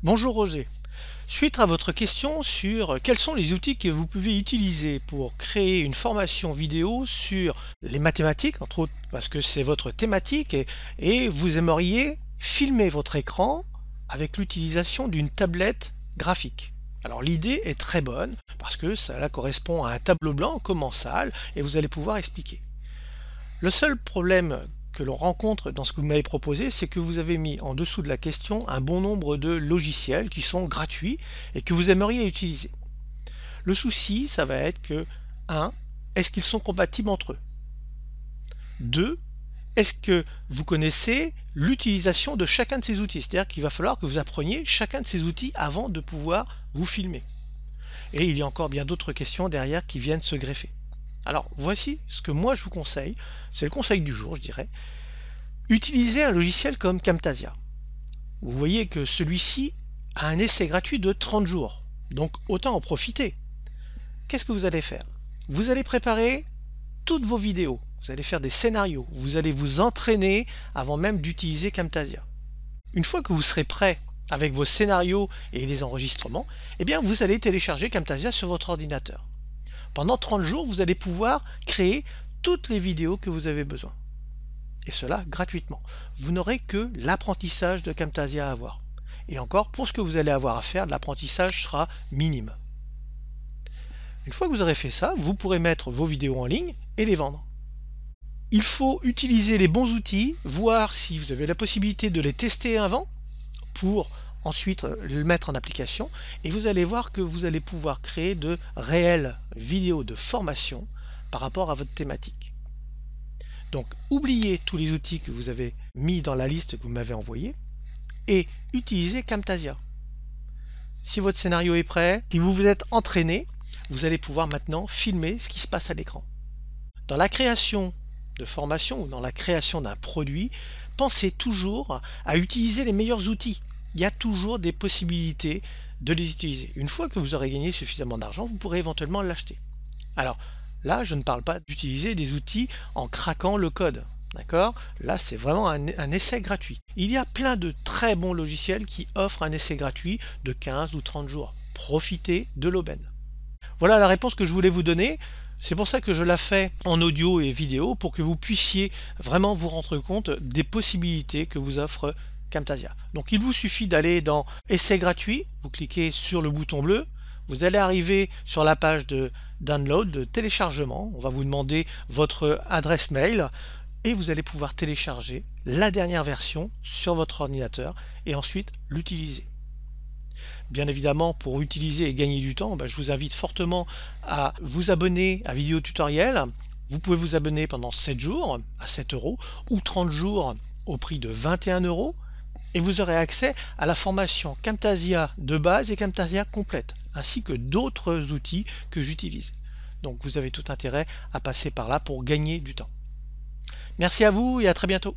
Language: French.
Bonjour Roger. Suite à votre question sur quels sont les outils que vous pouvez utiliser pour créer une formation vidéo sur les mathématiques, entre autres parce que c'est votre thématique et vous aimeriez filmer votre écran avec l'utilisation d'une tablette graphique. Alors l'idée est très bonne parce que cela correspond à un tableau blanc commensal et vous allez pouvoir expliquer. Le seul problème que l'on rencontre dans ce que vous m'avez proposé, c'est que vous avez mis en dessous de la question un bon nombre de logiciels qui sont gratuits et que vous aimeriez utiliser. Le souci, ça va être que 1. Est-ce qu'ils sont compatibles entre eux? 2. Est-ce que vous connaissez l'utilisation de chacun de ces outils? C'est-à-dire qu'il va falloir que vous appreniez chacun de ces outils avant de pouvoir vous filmer. Et il y a encore bien d'autres questions derrière qui viennent se greffer. Alors voici ce que moi je vous conseille, c'est le conseil du jour je dirais. Utilisez un logiciel comme Camtasia. Vous voyez que celui-ci a un essai gratuit de 30 jours, donc autant en profiter. Qu'est-ce que vous allez faire? Vous allez préparer toutes vos vidéos, vous allez faire des scénarios, vous allez vous entraîner avant même d'utiliser Camtasia. Une fois que vous serez prêt avec vos scénarios et les enregistrements, eh bien vous allez télécharger Camtasia sur votre ordinateur. Pendant 30 jours, vous allez pouvoir créer toutes les vidéos que vous avez besoin. Et cela gratuitement. Vous n'aurez que l'apprentissage de Camtasia à avoir. Et encore, pour ce que vous allez avoir à faire, l'apprentissage sera minime. Une fois que vous aurez fait ça, vous pourrez mettre vos vidéos en ligne et les vendre. Il faut utiliser les bons outils, voir si vous avez la possibilité de les tester avant pour ensuite le mettre en application et vous allez voir que vous allez pouvoir créer de réelles vidéos de formation par rapport à votre thématique. Donc oubliez tous les outils que vous avez mis dans la liste que vous m'avez envoyée et utilisez Camtasia. Si votre scénario est prêt, si vous vous êtes entraîné, vous allez pouvoir maintenant filmer ce qui se passe à l'écran. Dans la création de formation ou dans la création d'un produit, pensez toujours à utiliser les meilleurs outils. Il y a toujours des possibilités de les utiliser. Une fois que vous aurez gagné suffisamment d'argent, vous pourrez éventuellement l'acheter. Alors là, je ne parle pas d'utiliser des outils en craquant le code. D'accord? Là, c'est vraiment un essai gratuit. Il y a plein de très bons logiciels qui offrent un essai gratuit de 15 ou 30 jours. Profitez de l'aubaine. Voilà la réponse que je voulais vous donner. C'est pour ça que je la fais en audio et vidéo pour que vous puissiez vraiment vous rendre compte des possibilités que vous offre Camtasia. Donc il vous suffit d'aller dans Essai gratuit, vous cliquez sur le bouton bleu, vous allez arriver sur la page de download, de téléchargement. On va vous demander votre adresse mail et vous allez pouvoir télécharger la dernière version sur votre ordinateur et ensuite l'utiliser. Bien évidemment, pour utiliser et gagner du temps, je vous invite fortement à vous abonner à Vidéo Tutoriel. Vous pouvez vous abonner pendant 7 jours à 7 € ou 30 jours au prix de 21 € et vous aurez accès à la formation Camtasia de base et Camtasia complète, ainsi que d'autres outils que j'utilise. Donc vous avez tout intérêt à passer par là pour gagner du temps. Merci à vous et à très bientôt.